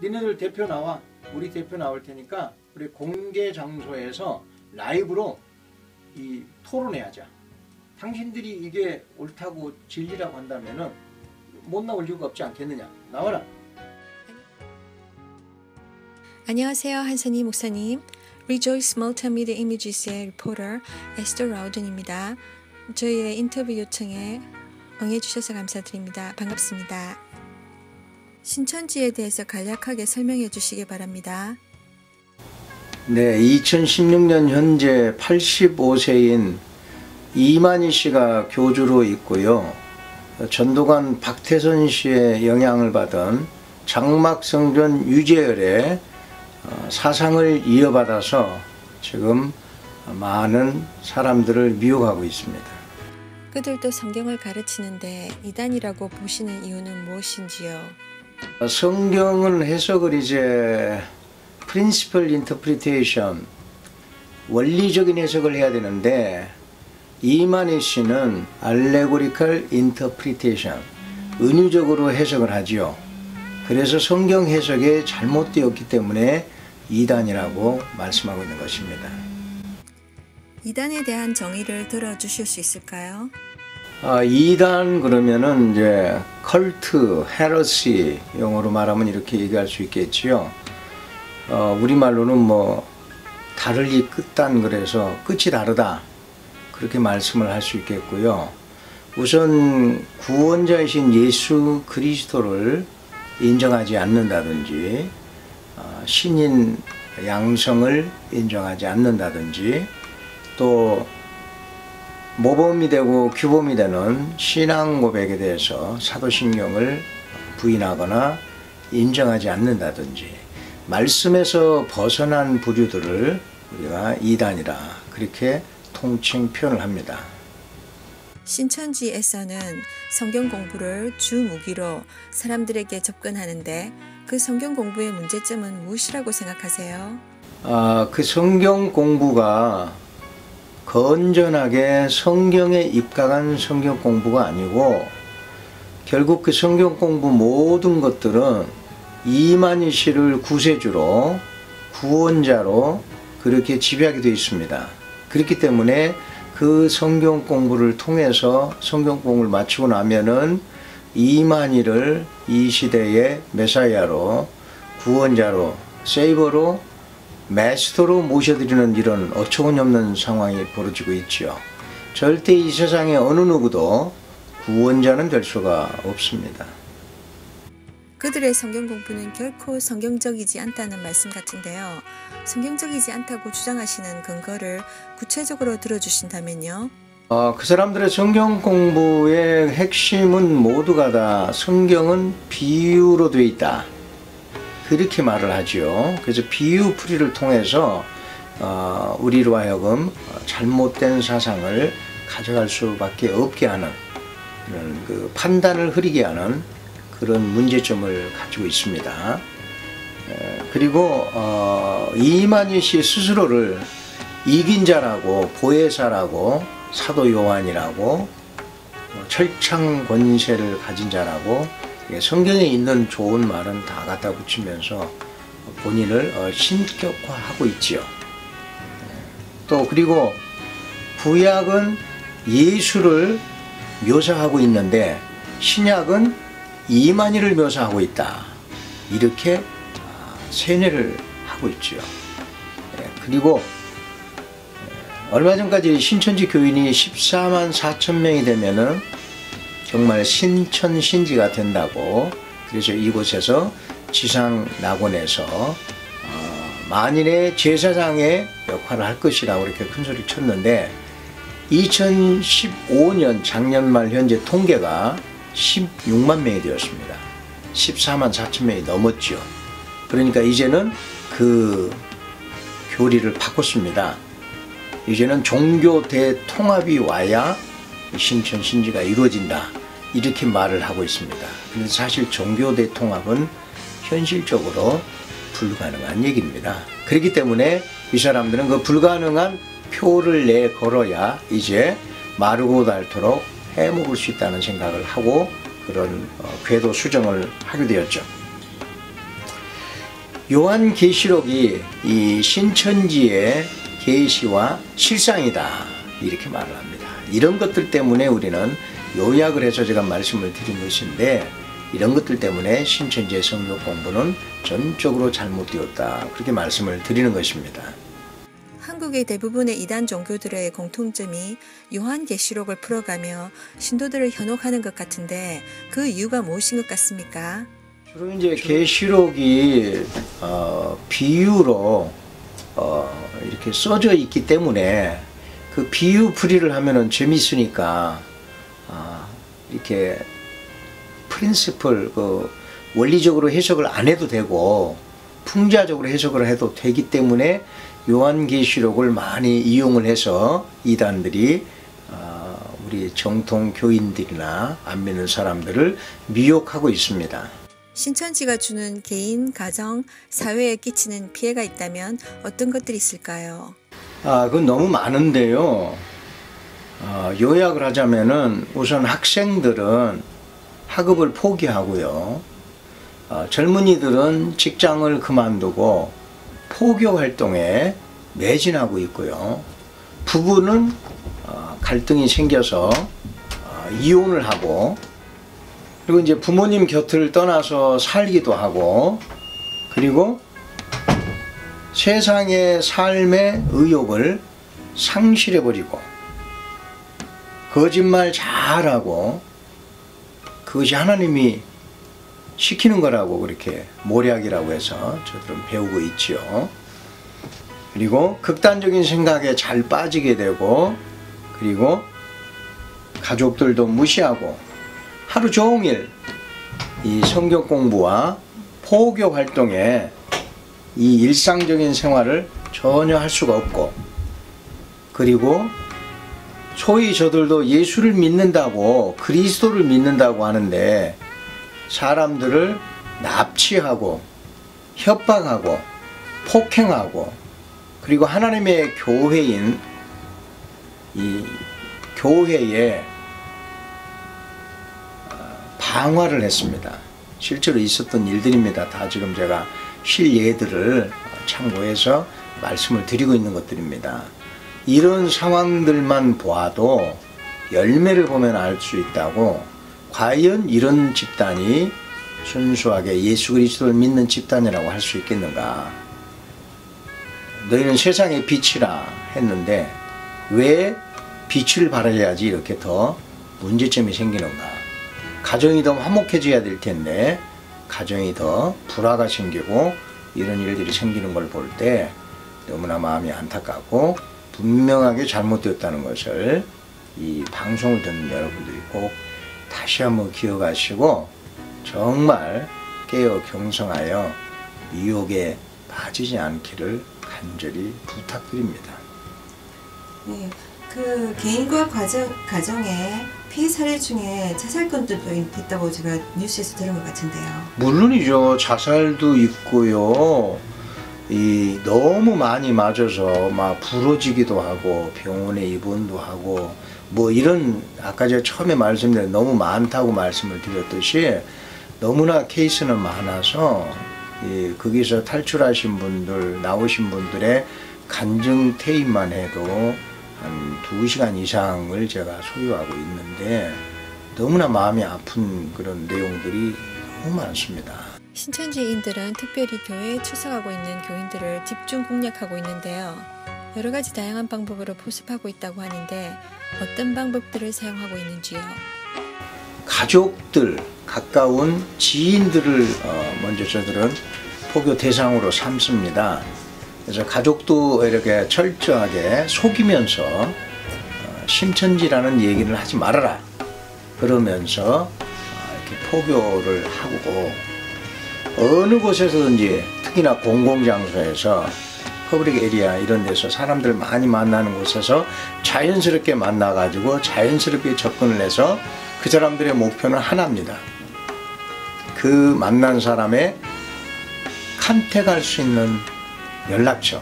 니네들 대표 나와. 우리 대표 나올 테니까 우리 공개 장소에서 라이브로 이 토론회하자. 당신들이 이게 옳다고 진리라고 한다면은 못 나올 이유가 없지 않겠느냐. 나와라. 안녕하세요, 한선희 목사님. Rejoice Multimedia Images의 리포터 에스더 라우든입니다. 저희의 인터뷰 요청에 응해주셔서 감사드립니다. 반갑습니다. 신천지에 대해서 간략하게 설명해 주시기 바랍니다. 네, 2016년 현재 85세인 이만희 씨가 교주로 있고요. 전도관 박태선 씨의 영향을 받은 장막성전 유재열의 사상을 이어받아서 지금 많은 사람들을 미혹하고 있습니다. 그들도 성경을 가르치는데 이단이라고 보시는 이유는 무엇인지요? 성경은 해석을 이제 Principal Interpretation, 원리적인 해석을 해야 되는데 이만희 씨는 Allegorical Interpretation, 은유적으로 해석을 하지요. 그래서 성경 해석에 잘못되었기 때문에 이단이라고 말씀하고 있는 것입니다. 이단에 대한 정의를 들어주실 수 있을까요? 이단 그러면은 이제 컬트, 헤러시 영어로 말하면 이렇게 얘기할 수 있겠지요. 우리말로는 뭐 다르리 끝단 그래서 끝이 다르다 그렇게 말씀을 할 수 있겠고요. 우선 구원자이신 예수 그리스도를 인정하지 않는다든지 신인 양성을 인정하지 않는다든지 또 모범이 되고 규범이 되는 신앙 고백에 대해서 사도신경을 부인하거나 인정하지 않는다든지 말씀에서 벗어난 부류들을 우리가 이단이라 그렇게 통칭 표현을 합니다. 신천지에서는 성경 공부를 주 무기로 사람들에게 접근하는데 그 성경 공부의 문제점은 무엇이라고 생각하세요? 그 성경 공부가 건전하게 성경에 입각한 성경 공부가 아니고 결국 그 성경 공부 모든 것들은 이만희 씨를 구세주로 구원자로 그렇게 지배하게 되어 있습니다. 그렇기 때문에 그 성경 공부를 통해서 성경 공부를 마치고 나면은 이만희를 이 시대의 메사야로 구원자로 세이버로 마스터로 모셔드리는 이런 어처구니없는 상황이 벌어지고 있죠. 절대 이 세상에 어느 누구도 구원자는 될 수가 없습니다. 그들의 성경 공부는 결코 성경적이지 않다는 말씀 같은데요. 성경적이지 않다고 주장하시는 근거를 구체적으로 들어주신다면요. 그 사람들의 성경 공부의 핵심은 모두가 다 성경은 비유로 되어 있다. 그렇게 말을 하죠. 그래서 비유풀이를 통해서 우리로 하여금 잘못된 사상을 가져갈 수밖에 없게 하는 그런 그 판단을 흐리게 하는 그런 문제점을 가지고 있습니다. 그리고 이만희 씨 스스로를 이긴 자라고 보혜사라고 사도 요한이라고 철창 권세를 가진 자라고 성경에 있는 좋은 말은 다 갖다 붙이면서 본인을 신격화하고 있지요. 또 그리고 구약은 예수를 묘사하고 있는데 신약은 이만희를 묘사하고 있다. 이렇게 세뇌를 하고 있지요. 그리고 얼마 전까지 신천지 교인이 14만 4천 명이 되면은 정말 신천신지가 된다고 그래서 이곳에서 지상낙원에서 만인의 제사장의 역할을 할 것이라고 이렇게 큰소리 쳤는데 2015년 작년 말 현재 통계가 16만 명이 되었습니다. 14만 4천 명이 넘었죠. 그러니까 이제는 그 교리를 바꿨습니다. 이제는 종교 대통합이 와야 신천신지가 이루어진다. 이렇게 말을 하고 있습니다. 그런데 사실 종교 대통합은 현실적으로 불가능한 얘기입니다. 그렇기 때문에 이 사람들은 그 불가능한 표를 내걸어야 이제 마르고 닳도록 해먹을 수 있다는 생각을 하고 그런 궤도 수정을 하게 되었죠. 요한계시록이 이 신천지의 계시와 실상이다 이렇게 말을 합니다. 이런 것들 때문에 우리는 요약을 해서 제가 말씀을 드린 것인데, 이런 것들 때문에 신천지의 성경 공부는 전적으로 잘못되었다 그렇게 말씀을 드리는 것입니다. 한국의 대부분의 이단 종교들의 공통점이 요한계시록을 풀어가며 신도들을 현혹하는 것 같은데, 그 이유가 무엇인 것 같습니까? 주로 이제 계시록이 비유로 이렇게 써져 있기 때문에 그 비유풀이를 하면은 재밌으니까 이렇게 프린시플 원리적으로 해석을 안 해도 되고 풍자적으로 해석을 해도 되기 때문에 요한계시록을 많이 이용을 해서 이단들이 우리 정통 교인들이나 안 믿는 사람들을 미혹하고 있습니다. 신천지가 주는 개인, 가정, 사회에 끼치는 피해가 있다면 어떤 것들이 있을까요? 그건 너무 많은데요. 요약을 하자면은 우선 학생들은 학업을 포기하고요. 젊은이들은 직장을 그만두고 포교 활동에 매진하고 있고요. 부부는 갈등이 생겨서 이혼을 하고, 그리고 이제 부모님 곁을 떠나서 살기도 하고, 그리고 세상의 삶의 의욕을 상실해버리고 거짓말 잘하고, 그것이 하나님이 시키는 거라고 그렇게 모략이라고 해서 저들은 배우고 있죠. 그리고 극단적인 생각에 잘 빠지게 되고, 그리고 가족들도 무시하고 하루 종일 이 성경 공부와 포교 활동에 이 일상적인 생활을 전혀 할 수가 없고, 그리고 소위 저들도 예수를 믿는다고, 그리스도를 믿는다고 하는데 사람들을 납치하고 협박하고 폭행하고, 그리고 하나님의 교회인 이 교회에 방화를 했습니다. 실제로 있었던 일들입니다. 다 지금 제가 실예들을 참고해서 말씀을 드리고 있는 것들입니다. 이런 상황들만 보아도 열매를 보면 알 수 있다고, 과연 이런 집단이 순수하게 예수 그리스도를 믿는 집단이라고 할 수 있겠는가. 너희는 세상의 빛이라 했는데 왜 빛을 발해야지 이렇게 더 문제점이 생기는가. 가정이 더 화목해져야 될 텐데 가정이 더 불화가 생기고 이런 일들이 생기는 걸 볼 때 너무나 마음이 안타깝고 분명하게 잘못되었다는 것을 이 방송을 듣는 여러분들이 꼭 다시 한번 기억하시고 정말 깨어 경성하여 미혹에 빠지지 않기를 간절히 부탁드립니다. 네, 그 개인과 가정의 피해 사례 중에 자살건도 있다고 제가 뉴스에서 들은 것 같은데요. 물론이죠. 자살도 있고요. 너무 많이 맞아서 막 부러지기도 하고 병원에 입원도 하고 뭐 이런, 아까 제가 처음에 말씀드린 너무 많다고 말씀을 드렸듯이 너무나 케이스는 많아서 거기서 탈출하신 분들, 나오신 분들의 간증 테이프만 해도 한 2시간 이상을 제가 소유하고 있는데 너무나 마음이 아픈 그런 내용들이 너무 많습니다. 신천지인들은 특별히 교회에 출석하고 있는 교인들을 집중 공략하고 있는데요. 여러 가지 다양한 방법으로 포섭하고 있다고 하는데 어떤 방법들을 사용하고 있는지요? 가족들, 가까운 지인들을 먼저 저들은 포교 대상으로 삼습니다. 그래서 가족도 이렇게 철저하게 속이면서 신천지라는 얘기를 하지 말아라 그러면서 이렇게 포교를 하고, 어느 곳에서든지 특히나 공공장소에서 퍼블릭 에리아 이런 데서 사람들 많이 만나는 곳에서 자연스럽게 만나가지고 자연스럽게 접근을 해서 그 사람들의 목표는 하나입니다. 그 만난 사람의 컨택할 수 있는 연락처,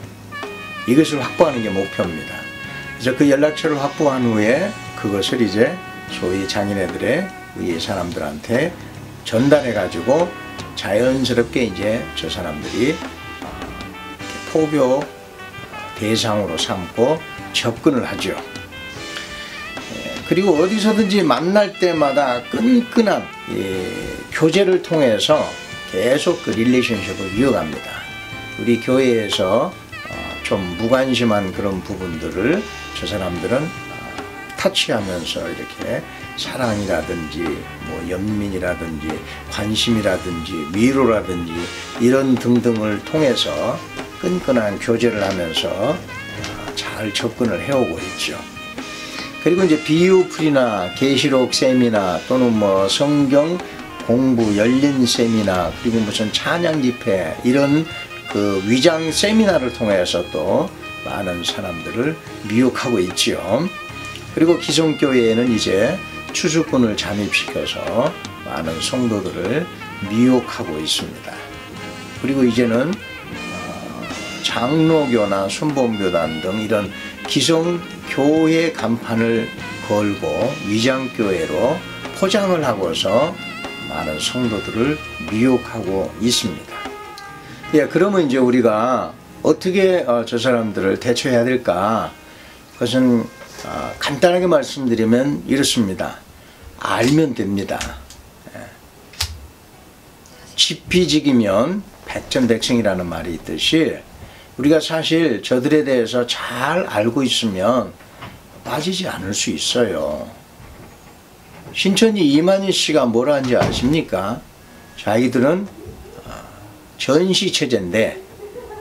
이것을 확보하는 게 목표입니다. 그래서 그 연락처를 확보한 후에 그것을 이제 소위 장인애들의 이 사람들한테 전달해 가지고 자연스럽게 이제 저 사람들이 포교 대상으로 삼고 접근을 하죠. 그리고 어디서든지 만날 때마다 끈끈한 교제를 통해서 계속 그 릴레이션십을 이어갑니다. 우리 교회에서 좀 무관심한 그런 부분들을 저 사람들은 터치하면서 이렇게 사랑이라든지 뭐 연민이라든지 관심이라든지 위로라든지 이런 등등을 통해서 끈끈한 교제를 하면서 잘 접근을 해오고 있죠. 그리고 이제 비유풀이나 계시록 세미나 또는 뭐 성경 공부 열린 세미나 그리고 무슨 찬양 집회 이런 그 위장 세미나를 통해서 또 많은 사람들을 미혹하고 있죠. 그리고 기성교회에는 이제 추수꾼을 잠입시켜서 많은 성도들을 미혹하고 있습니다. 그리고 이제는 장로교나 순복음교단 등 이런 기성교회 간판을 걸고 위장교회로 포장을 하고서 많은 성도들을 미혹하고 있습니다. 예, 그러면 이제 우리가 어떻게 저 사람들을 대처해야 될까? 그것은 간단하게 말씀드리면 이렇습니다. 알면 됩니다. 지피지기면 백전백승이라는 말이 있듯이 우리가 사실 저들에 대해서 잘 알고 있으면 빠지지 않을 수 있어요. 신천지 이만희 씨가 뭐라 하는지 아십니까? 자기들은 전시체제인데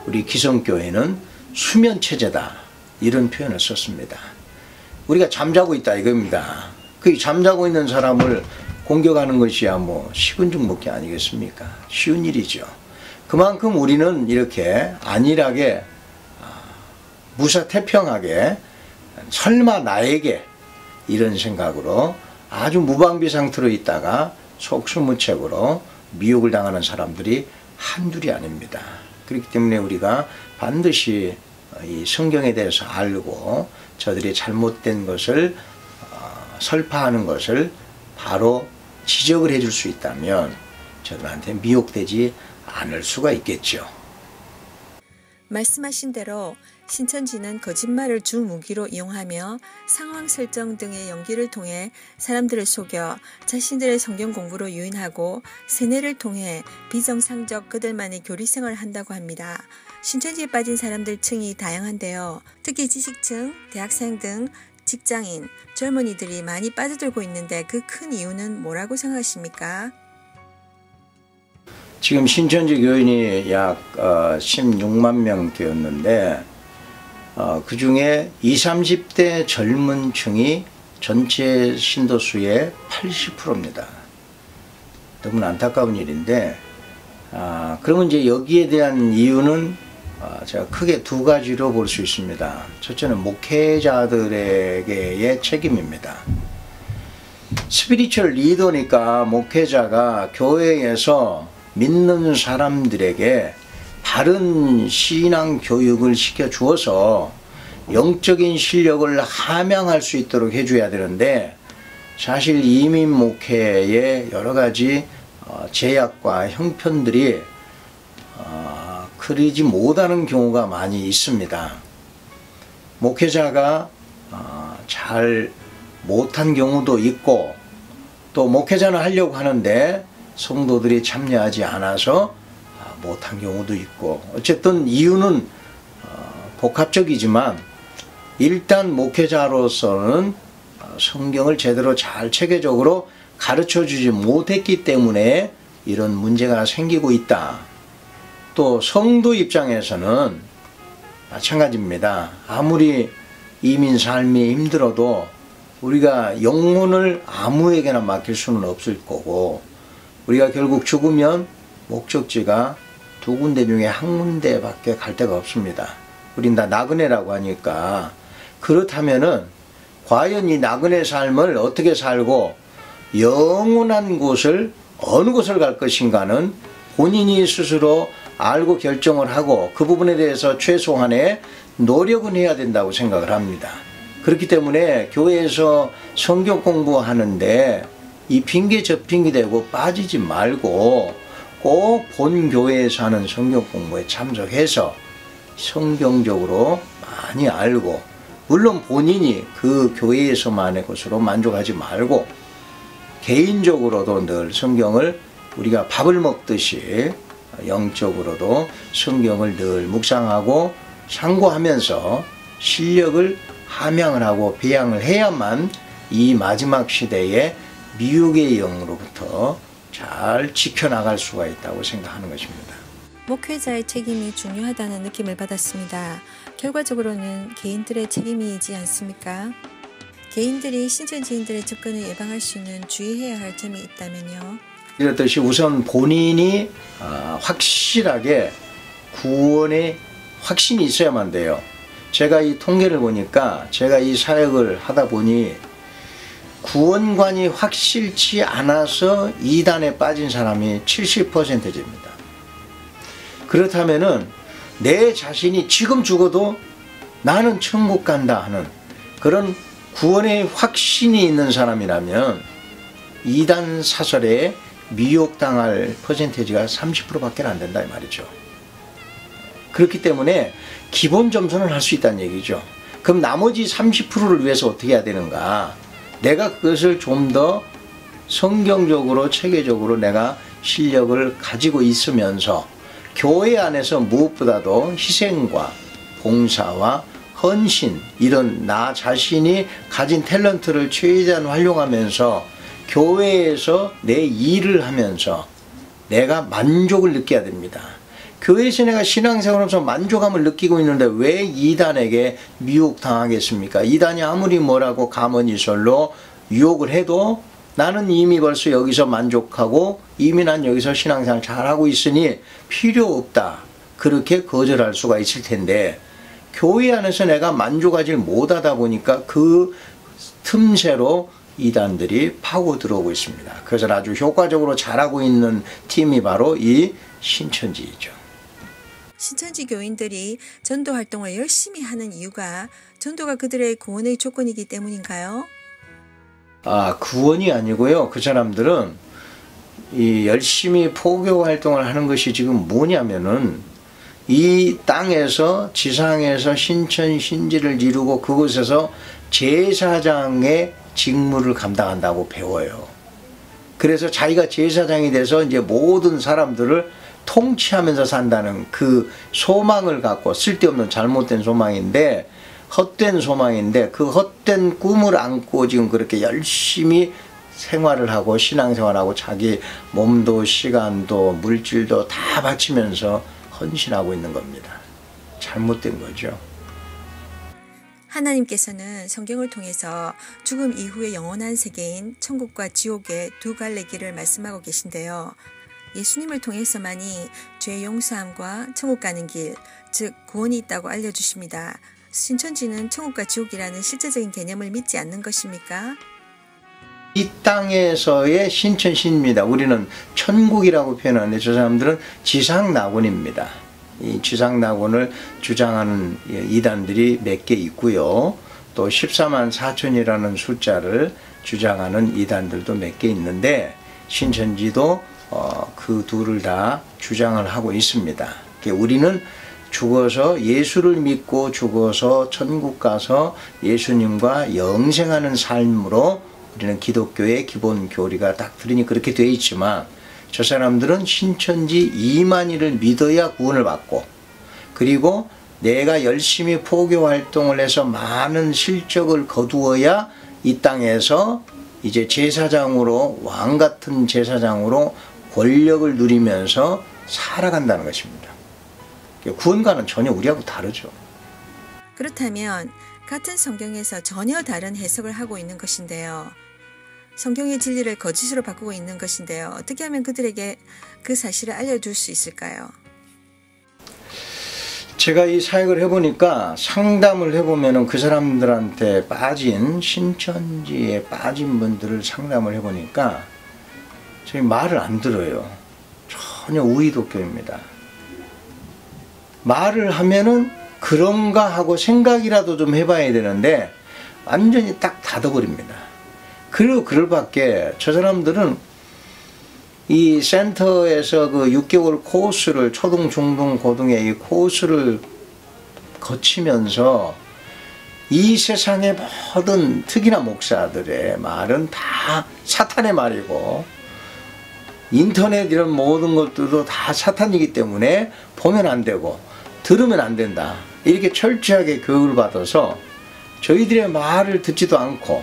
우리 기성교회는 수면체제다 이런 표현을 썼습니다. 우리가 잠자고 있다 이겁니다. 그 잠자고 있는 사람을 공격하는 것이야 뭐 식은죽 먹기 아니겠습니까? 쉬운 일이죠. 그만큼 우리는 이렇게 안일하게 무사태평하게 설마 나에게 이런 생각으로 아주 무방비 상태로 있다가 속수무책으로 미혹을 당하는 사람들이 한둘이 아닙니다. 그렇기 때문에 우리가 반드시 이 성경에 대해서 알고 저들이 잘못된 것을 설파하는 것을 바로 지적을 해줄 수 있다면 저들한테 미혹되지 않을 수가 있겠죠. 말씀하신 대로 신천지는 거짓말을 주 무기로 이용하며 상황 설정 등의 연기를 통해 사람들을 속여 자신들의 성경 공부로 유인하고 세뇌를 통해 비정상적 그들만의 교리생활을 한다고 합니다. 신천지에 빠진 사람들 층이 다양한데요. 특히 지식층, 대학생 등 직장인, 젊은이들이 많이 빠져들고 있는데 그 큰 이유는 뭐라고 생각하십니까? 지금 신천지 교인이 약 16만 명 되었는데 그 중에 20, 30대 젊은 층이 전체 신도수의 80%입니다. 너무나 안타까운 일인데 그러면 이제 여기에 대한 이유는 제가 크게 두 가지로 볼 수 있습니다. 첫째는 목회자들에게의 책임입니다. 스피리추얼 리더니까 목회자가 교회에서 믿는 사람들에게 바른 신앙 교육을 시켜주어서 영적인 실력을 함양할 수 있도록 해줘야 되는데 사실 이민 목회의 여러 가지 제약과 형편들이 그러지 못하는 경우가 많이 있습니다. 목회자가 잘 못한 경우도 있고 또 목회자는 하려고 하는데 성도들이 참여하지 않아서 못한 경우도 있고 어쨌든 이유는 복합적이지만 일단 목회자로서는 성경을 제대로 잘 체계적으로 가르쳐주지 못했기 때문에 이런 문제가 생기고 있다. 또 성도 입장에서는 마찬가지입니다. 아무리 이민 삶이 힘들어도 우리가 영혼을 아무에게나 맡길 수는 없을 거고 우리가 결국 죽으면 목적지가 두 군데 중에 한 군데밖에 갈 데가 없습니다. 우린 다 나그네라고 하니까 그렇다면은 과연 이 나그네 삶을 어떻게 살고 영원한 곳을 어느 곳을 갈 것인가는 본인이 스스로 알고 결정을 하고 그 부분에 대해서 최소한의 노력은 해야 된다고 생각을 합니다. 그렇기 때문에 교회에서 성경 공부하는데 이 핑계 저 핑계 대고 빠지지 말고 꼭 본 교회에서 하는 성경 공부에 참석해서 성경적으로 많이 알고, 물론 본인이 그 교회에서만의 것으로 만족하지 말고 개인적으로도 늘 성경을 우리가 밥을 먹듯이 영적으로도 성경을 늘 묵상하고 상고하면서 실력을 함양을 하고 배양을 해야만 이 마지막 시대에 미혹의 영으로부터 잘 지켜나갈 수가 있다고 생각하는 것입니다. 목회자의 책임이 중요하다는 느낌을 받았습니다. 결과적으로는 개인들의 책임이지 않습니까? 개인들이 신천지인들의 접근을 예방할 수 있는 주의해야 할 점이 있다면요? 이렇듯이 우선 본인이 확실하게 구원의 확신이 있어야만 돼요. 제가 이 통계를 보니까, 제가 이 사역을 하다 보니 구원관이 확실치 않아서 이단에 빠진 사람이 70%입니다. 그렇다면은 내 자신이 지금 죽어도 나는 천국 간다 하는 그런 구원의 확신이 있는 사람이라면 이단 사설에 미혹당할 퍼센테이지가 30%밖에 안 된다 이 말이죠. 그렇기 때문에 기본 점수는 할 수 있다는 얘기죠. 그럼 나머지 30%를 위해서 어떻게 해야 되는가? 내가 그것을 좀 더 성경적으로 체계적으로 내가 실력을 가지고 있으면서 교회 안에서 무엇보다도 희생과 봉사와 헌신, 이런 나 자신이 가진 탤런트를 최대한 활용하면서 교회에서 내 일을 하면서 내가 만족을 느껴야 됩니다. 교회에서 내가 신앙생활하면서 만족감을 느끼고 있는데 왜 이단에게 미혹당하겠습니까? 이단이 아무리 뭐라고 가머니설로 유혹을 해도 나는 이미 벌써 여기서 만족하고 이미 난 여기서 신앙생활 잘하고 있으니 필요 없다, 그렇게 거절할 수가 있을 텐데, 교회 안에서 내가 만족하지 못하다 보니까 그 틈새로 이단들이 파고 들어오고 있습니다. 그래서 아주 효과적으로 잘하고 있는 팀이 바로 이 신천지이죠. 신천지 교인들이 전도 활동을 열심히 하는 이유가 전도가 그들의 구원의 조건이기 때문인가요? 구원이 아니고요. 그 사람들은 이 열심히 포교 활동을 하는 것이 지금 뭐냐면은 이 땅에서 지상에서 신천 신지를 이루고 그곳에서 제사장의 직무를 감당한다고 배워요. 그래서 자기가 제사장이 돼서 이제 모든 사람들을 통치하면서 산다는 그 소망을 갖고, 쓸데없는 잘못된 소망인데, 헛된 소망인데, 그 헛된 꿈을 안고 지금 그렇게 열심히 생활을 하고 신앙생활하고 자기 몸도 시간도 물질도 다 바치면서 헌신하고 있는 겁니다. 잘못된 거죠. 하나님께서는 성경을 통해서 죽음 이후의 영원한 세계인 천국과 지옥의 두 갈래 길을 말씀하고 계신데요. 예수님을 통해서만이 죄 용서함과 천국 가는 길, 즉 구원이 있다고 알려주십니다. 신천지는 천국과 지옥이라는 실제적인 개념을 믿지 않는 것입니까? 이 땅에서의 신천신입니다. 우리는 천국이라고 표현하는데 저 사람들은 지상낙원입니다. 이 지상낙원을 주장하는 이단들이 몇 개 있고요. 또 14만 4천이라는 숫자를 주장하는 이단들도 몇 개 있는데, 신천지도 그 둘을 다 주장을 하고 있습니다. 우리는 죽어서 예수를 믿고 죽어서 천국 가서 예수님과 영생하는 삶으로 우리는 기독교의 기본 교리가 딱 들으니 그렇게 되어 있지만, 저 사람들은 신천지 이만희를 믿어야 구원을 받고, 그리고 내가 열심히 포교 활동을 해서 많은 실적을 거두어야 이 땅에서 이제 제사장으로, 왕 같은 제사장으로 권력을 누리면서 살아간다는 것입니다. 구원과는 전혀 우리하고 다르죠. 그렇다면 같은 성경에서 전혀 다른 해석을 하고 있는 것인데요. 성경의 진리를 거짓으로 바꾸고 있는 것인데요. 어떻게 하면 그들에게 그 사실을 알려줄 수 있을까요? 제가 이 사역을 해보니까, 상담을 해보면 그 사람들한테 빠진, 신천지에 빠진 분들을 상담을 해보니까 저희 말을 안 들어요. 전혀 우의독교입니다. 말을 하면은 그런가 하고 생각이라도 좀 해봐야 되는데 완전히 딱 닫아버립니다. 그리고 그럴 밖에 저 사람들은 이 센터에서 그 6개월 코스를, 초등, 중등, 고등의 이 코스를 거치면서 이 세상의 모든 특히나 목사들의 말은 다 사탄의 말이고 인터넷 이런 모든 것들도 다 사탄이기 때문에 보면 안 되고 들으면 안 된다. 이렇게 철저하게 교육을 받아서 저희들의 말을 듣지도 않고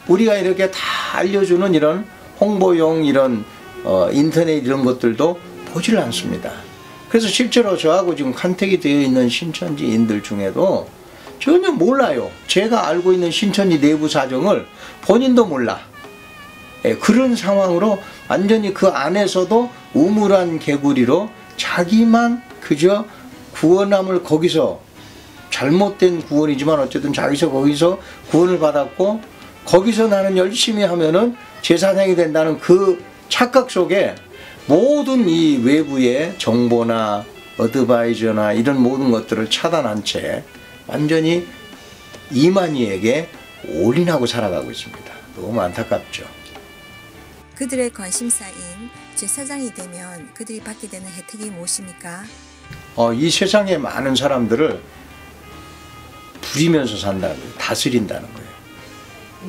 우리가 이렇게 다 알려주는 이런 홍보용 이런 인터넷 이런 것들도 보지를 않습니다. 그래서 실제로 저하고 지금 컨택이 되어 있는 신천지인들 중에도 전혀 몰라요. 제가 알고 있는 신천지 내부 사정을 본인도 몰라. 그런 상황으로 완전히 그 안에서도 우물한 개구리로 자기만 그저 구원함을 거기서 잘못된 구원이지만 어쨌든 자기서 거기서 구원을 받았고 거기서 나는 열심히 하면은 제사장이 된다는 그 착각 속에 모든 이 외부의 정보나 어드바이저나 이런 모든 것들을 차단한 채 완전히 이만희에게 올인하고 살아가고 있습니다. 너무 안타깝죠. 그들의 관심사인 제사장이 되면 그들이 받게 되는 혜택이 무엇입니까? 이 세상의 많은 사람들을 부리면서 산다는 거예요. 다스린다는 거예요.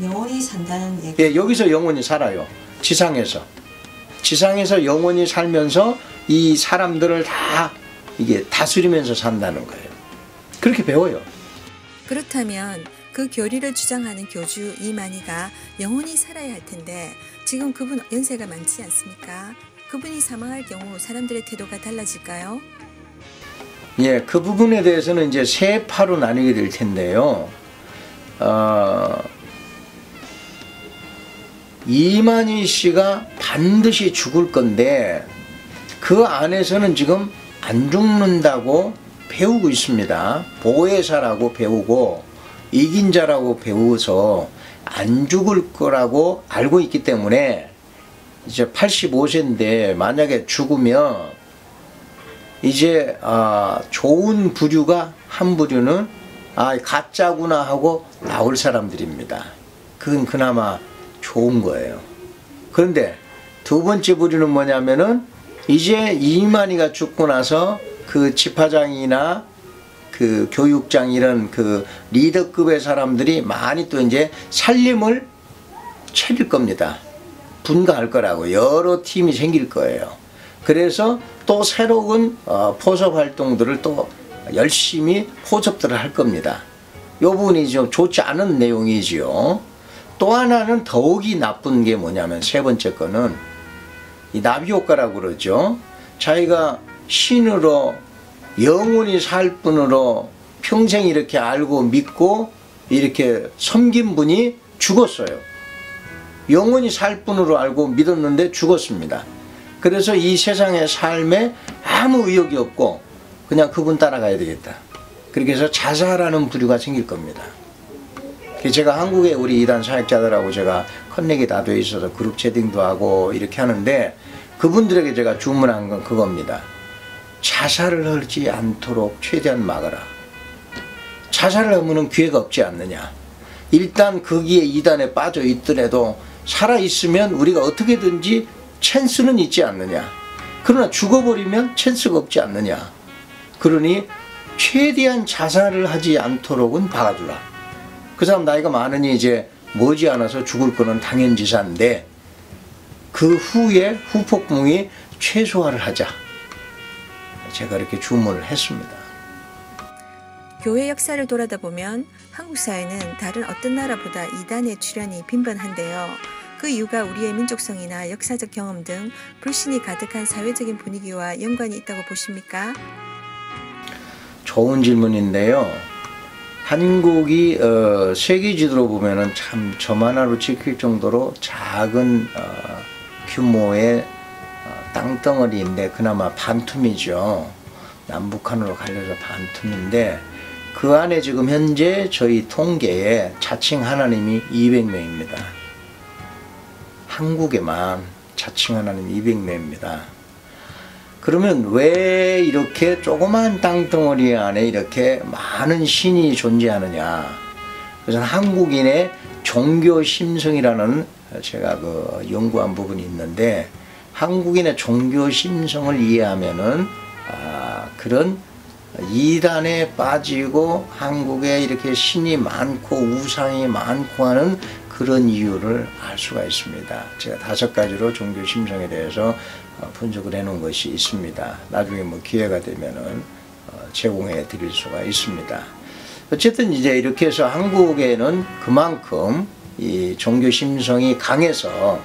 영원히 산다는 얘기. 예, 여기서 영원히 살아요. 지상에서 영원히 살면서 이 사람들을 다 이게 다스리면서 산다는 거예요. 그렇게 배워요. 그렇다면 그 교리를 주장하는 교주 이만희가 영원히 살아야 할 텐데 지금 그분 연세가 많지 않습니까? 그분이 사망할 경우 사람들의 태도가 달라질까요? 예, 그 부분에 대해서는 이제 세 파로 나뉘게 될 텐데요. 이만희 씨가 반드시 죽을 건데 그 안에서는 지금 안 죽는다고 배우고 있습니다. 보혜사라고 배우고 이긴 자라고 배워서 안 죽을 거라고 알고 있기 때문에 이제 85세인데 만약에 죽으면 이제 좋은 부류가 한 부류는 가짜구나 하고 나올 사람들입니다. 그건 그나마 좋은 거예요. 그런데 두 번째 부류는 뭐냐면은 이제 이만희가 죽고 나서 그 지파장이나 그 교육장 이런 그 리더급의 사람들이 많이 또 이제 살림을 차릴 겁니다. 분가할 거라고 여러 팀이 생길 거예요. 그래서 또 새로운 포섭 활동들을 또 열심히 포섭들을 할 겁니다. 이 부분이 좀 좋지 않은 내용이지요. 또 하나는 더욱이 나쁜 게 뭐냐면 세 번째 거는 이 나비효과라고 그러죠. 자기가 신으로 영원히 살 분으로 평생 이렇게 알고 믿고 이렇게 섬긴 분이 죽었어요. 영원히 살 분으로 알고 믿었는데 죽었습니다. 그래서 이 세상의 삶에 아무 의욕이 없고 그냥 그분 따라가야 되겠다. 그렇게 해서 자살하는 부류가 생길 겁니다. 제가 한국에 우리 이단 사역자들하고 제가 커넥이 다 돼 있어서 그룹 채팅도 하고 이렇게 하는데 그분들에게 제가 주문한 건 그겁니다. 자살을 하지 않도록 최대한 막아라. 자살을 하면 기회가 없지 않느냐. 일단 거기에 이단에 빠져 있더라도 살아있으면 우리가 어떻게든지 찬스는 있지 않느냐. 그러나 죽어버리면 찬스가 없지 않느냐. 그러니 최대한 자살을 하지 않도록은 박아주라. 그 사람 나이가 많으니 이제 머지않아서 죽을 거는 당연지사인데 그 후에 후폭풍이 최소화를 하자. 제가 이렇게 주문을 했습니다. 교회 역사를 돌아다 보면 한국 사회는 다른 어떤 나라보다 이단의 출현이 빈번한데요. 그 이유가 우리의 민족성이나 역사적 경험 등 불신이 가득한 사회적인 분위기와 연관이 있다고 보십니까? 좋은 질문인데요. 한국이 세계 지도로 보면은 참 점 하나로 찍힐 정도로 작은 규모의 땅덩어리인데 그나마 반툼이죠. 남북한으로 갈려서 반툼인데 그 안에 지금 현재 저희 통계에 자칭 하나님이 200명입니다. 한국에만 자칭 하나님 200명입니다. 그러면 왜 이렇게 조그만 땅덩어리 안에 이렇게 많은 신이 존재하느냐. 그래서 한국인의 종교 심성이라는 제가 그 연구한 부분이 있는데 한국인의 종교 심성을 이해하면은 그런 이단에 빠지고 한국에 이렇게 신이 많고 우상이 많고 하는 그런 이유를 알 수가 있습니다. 제가 5가지로 종교 심성에 대해서 분석을 해놓은 것이 있습니다. 나중에 뭐 기회가 되면은 제공해 드릴 수가 있습니다. 어쨌든 이제 이렇게 해서 한국에는 그만큼 이 종교 심성이 강해서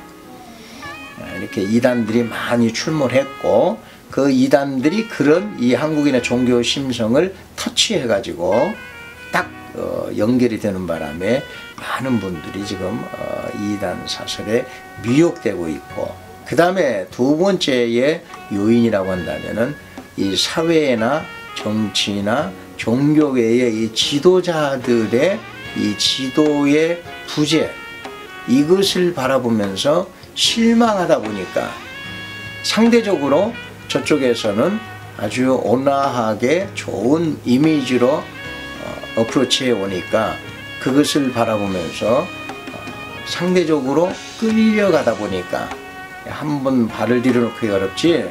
이렇게 이단들이 많이 출몰했고, 그 이단들이 그런 이 한국인의 종교 심성을 터치해 가지고 딱 연결이 되는 바람에 많은 분들이 지금 이단 사설에 미혹되고 있고, 그 다음에 두 번째의 요인이라고 한다면은 이 사회나 정치나 종교 외의 이 지도자들의 이 지도의 부재, 이것을 바라보면서 실망하다 보니까 상대적으로 저쪽에서는 아주 온화하게 좋은 이미지로 어프로치해 오니까 그것을 바라보면서 상대적으로 끌려가다 보니까 한번 발을 들여놓기 어렵지,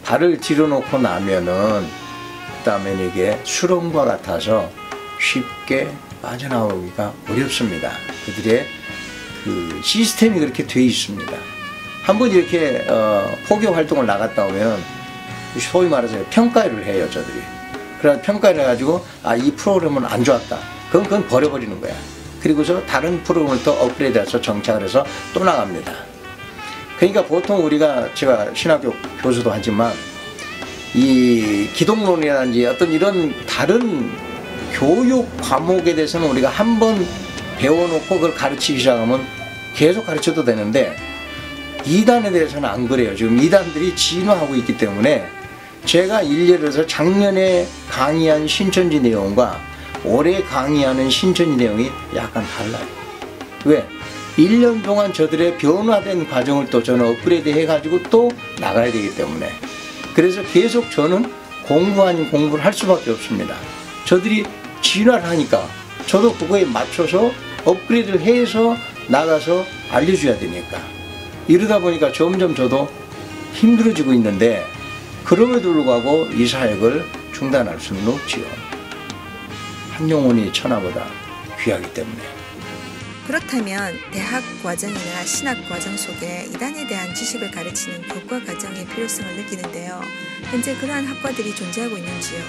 발을 들여놓고 나면은 그 다음엔 이게 수렁과 같아서 쉽게 빠져나오기가 어렵습니다. 그들의 그 시스템이 그렇게 되어 있습니다. 한번 이렇게 포교 활동을 나갔다 오면 소위 말해서 평가를 해요, 저들이. 그래서 평가를 해가지고 이 프로그램은 안 좋았다. 그건 버려버리는 거야. 그리고서 다른 프로그램을 또 업그레이드해서 정착을 해서 또 나갑니다. 그러니까 보통 제가 신학교 교수도 하지만 이 기독론이라든지 어떤 이런 다른 교육 과목에 대해서는 우리가 한번 배워놓고 그걸 가르치기 시작하면 계속 가르쳐도 되는데, 이단에 대해서는 안 그래요. 지금 이단들이 진화하고 있기 때문에 제가 일례를 들어서 작년에 강의한 신천지 내용과 올해 강의하는 신천지 내용이 약간 달라요. 왜? 1년 동안 저들의 변화된 과정을 또 저는 업그레이드 해가지고 또 나가야 되기 때문에, 그래서 계속 저는 공부 아닌 공부를 할 수밖에 없습니다. 저들이 진화를 하니까 저도 그거에 맞춰서 업그레이드를 해서 나가서 알려줘야 되니까, 이러다 보니까 점점 저도 힘들어지고 있는데, 그럼에도 불구하고 이 사역을 중단할 수는 없지요. 한 영혼이 천하보다 귀하기 때문에. 그렇다면 대학 과정이나 신학 과정 속에 이단에 대한 지식을 가르치는 교과 과정의 필요성을 느끼는데요. 현재 그러한 학과들이 존재하고 있는지요?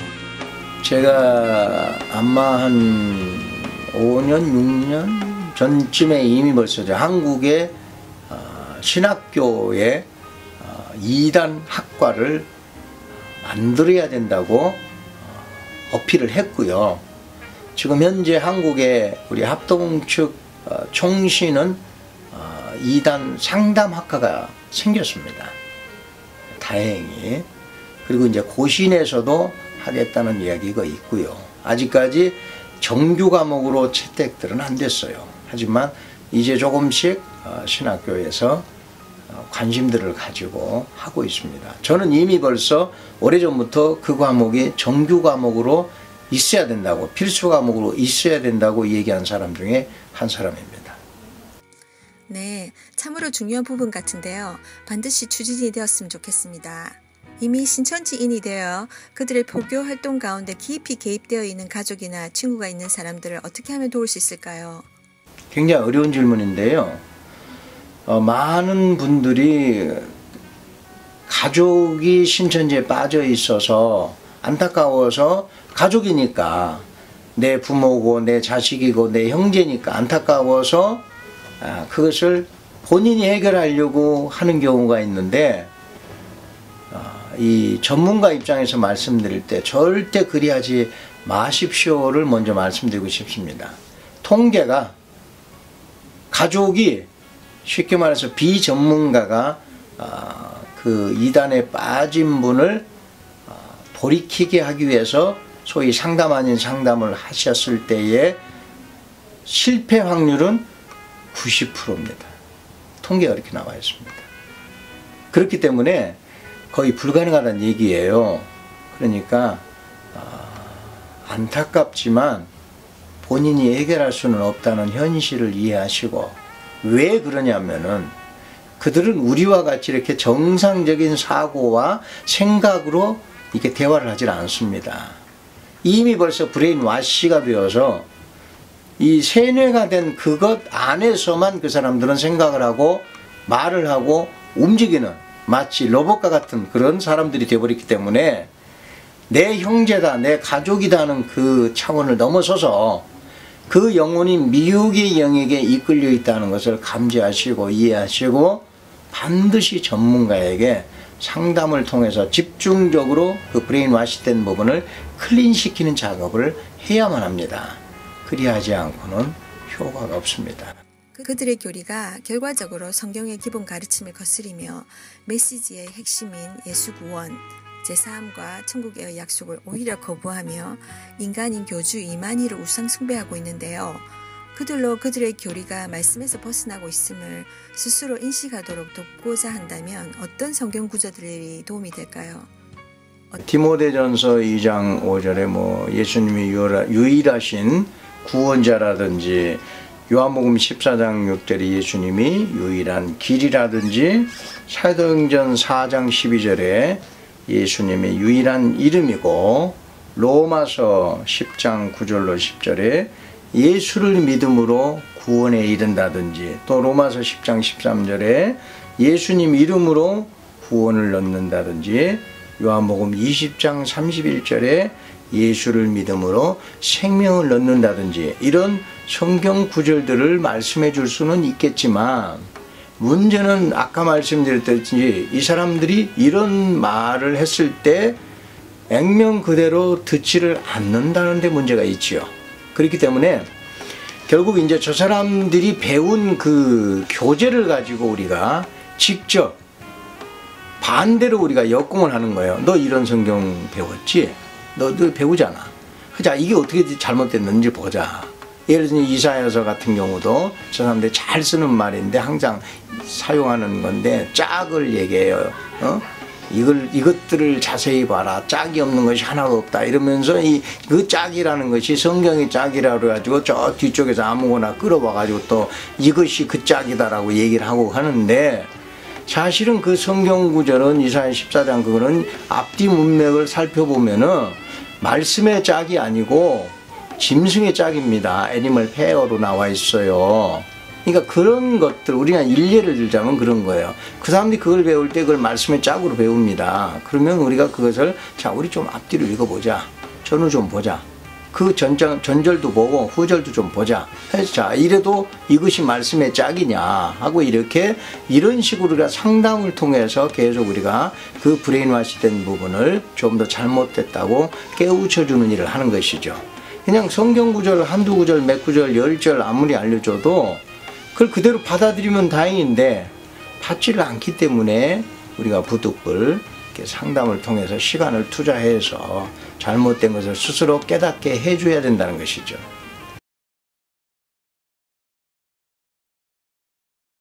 제가 아마 한 5년, 6년 전쯤에 이미 벌써 한국의 신학교에 이단 학과를 만들어야 된다고 어필을 했고요. 지금 현재 한국의 우리 합동 측 총시는 이단 상담학과가 생겼습니다. 다행히. 그리고 이제 고신에서도 하겠다는 이야기가 있고요. 아직까지 정규 과목으로 채택들은 안 됐어요. 하지만 이제 조금씩 신학교에서 관심들을 가지고 하고 있습니다. 저는 이미 벌써 오래전부터 그 과목이 정규 과목으로 있어야 된다고, 필수 과목으로 있어야 된다고 얘기한 사람 중에 한 사람입니다. 네, 참으로 중요한 부분 같은데요. 반드시 추진이 되었으면 좋겠습니다. 이미 신천지인이 되어 그들의 포교 활동 가운데 깊이 개입되어 있는 가족이나 친구가 있는 사람들을 어떻게 하면 도울 수 있을까요? 굉장히 어려운 질문인데요. 많은 분들이 가족이 신천지에 빠져 있어서 안타까워서, 가족이니까 내 부모고 내 자식이고 내 형제니까 안타까워서 그것을 본인이 해결하려고 하는 경우가 있는데, 이 전문가 입장에서 말씀드릴 때 절대 그리하지 마십시오를 먼저 말씀드리고 싶습니다. 통계가 가족이, 쉽게 말해서 비전문가가 그 이단에 빠진 분을 돌이키게 하기 위해서 소위 상담 아닌 상담을 하셨을 때의 실패 확률은 90%입니다. 통계가 이렇게 나와 있습니다. 그렇기 때문에 거의 불가능하다는 얘기예요. 그러니까 안타깝지만 본인이 해결할 수는 없다는 현실을 이해하시고, 왜 그러냐면은 그들은 우리와 같이 이렇게 정상적인 사고와 생각으로 이렇게 대화를 하질 않습니다. 이미 벌써 브레인 와시가 되어서 이 세뇌가 된 그것 안에서만 그 사람들은 생각을 하고 말을 하고 움직이는, 마치 로봇과 같은 그런 사람들이 되어버렸기 때문에 내 형제다, 내 가족이다 하는 그 차원을 넘어서서 그 영혼이 미혹의 영역에 이끌려 있다는 것을 감지하시고 이해하시고 반드시 전문가에게 상담을 통해서 집중적으로 그 브레인 와시된 부분을 클린시키는 작업을 해야만 합니다. 그리하지 않고는 효과가 없습니다. 그들의 교리가 결과적으로 성경의 기본 가르침을 거스리며 메시지의 핵심인 예수 구원, 제사함과 천국의 약속을 오히려 거부하며 인간인 교주 이만희를 우상 숭배하고 있는데요. 그들로 그들의 교리가 말씀에서 벗어나고 있음을 스스로 인식하도록 돕고자 한다면 어떤 성경 구절들이 도움이 될까요? 디모데전서 2장 5절에 예수님이 유일하신 구원자라든지, 요한복음 14장 6절에 예수님이 유일한 길이라든지, 사도행전 4장 12절에 예수님이 유일한 이름이고, 로마서 10장 9절로 10절에 예수를 믿음으로 구원에 이른다든지, 또 로마서 10장 13절에 예수님 이름으로 구원을 얻는다든지, 요한복음 20장 31절에 예수를 믿음으로 생명을 얻는다든지, 이런 성경 구절들을 말씀해 줄 수는 있겠지만, 문제는 아까 말씀드렸듯이 이 사람들이 이런 말을 했을 때 액면 그대로 듣지를 않는다는 데 문제가 있지요. 그렇기 때문에 결국 이제 저 사람들이 배운 그 교재를 가지고 우리가 직접 반대로 우리가 역공을 하는 거예요. 너 이런 성경 배웠지? 너 배우잖아. 자, 이게 어떻게 잘못됐는지 보자. 예를 들면 이사야서 같은 경우도 저 사람들이 잘 쓰는 말인데 항상 사용하는 건데 짝을 얘기해요. 이것들을 자세히 봐라. 짝이 없는 것이 하나도 없다. 이러면서 그 짝이라는 것이 성경의 짝이라 그래가지고 저 뒤쪽에서 아무거나 끌어와가지고 또 이것이 그 짝이다라고 얘기를 하고 하는데, 사실은 그 성경 구절은 이사야 14장 그거는 앞뒤 문맥을 살펴보면은 말씀의 짝이 아니고 짐승의 짝입니다. 애니멀 페어로 나와 있어요. 그러니까 그런 것들, 우리가 일례를 들자면 그런 거예요. 그 사람들이 그걸 배울 때 그걸 말씀의 짝으로 배웁니다. 그러면 우리가 그것을, 자, 우리 좀 앞뒤로 읽어보자. 전후 좀 보자. 그 전절도 보고 후절도 좀 보자. 자, 이래도 이것이 말씀의 짝이냐 하고 이런 식으로 우리가 상담을 통해서 계속 우리가 그 브레인와시된 부분을 좀 더 잘못됐다고 깨우쳐주는 일을 하는 것이죠. 그냥 성경 구절 한두 구절, 몇 구절, 10절 아무리 알려줘도 그걸 그대로 받아들이면 다행인데 받지를 않기 때문에 우리가 부득불 이렇게 상담을 통해서 시간을 투자해서 잘못된 것을 스스로 깨닫게 해줘야 된다는 것이죠.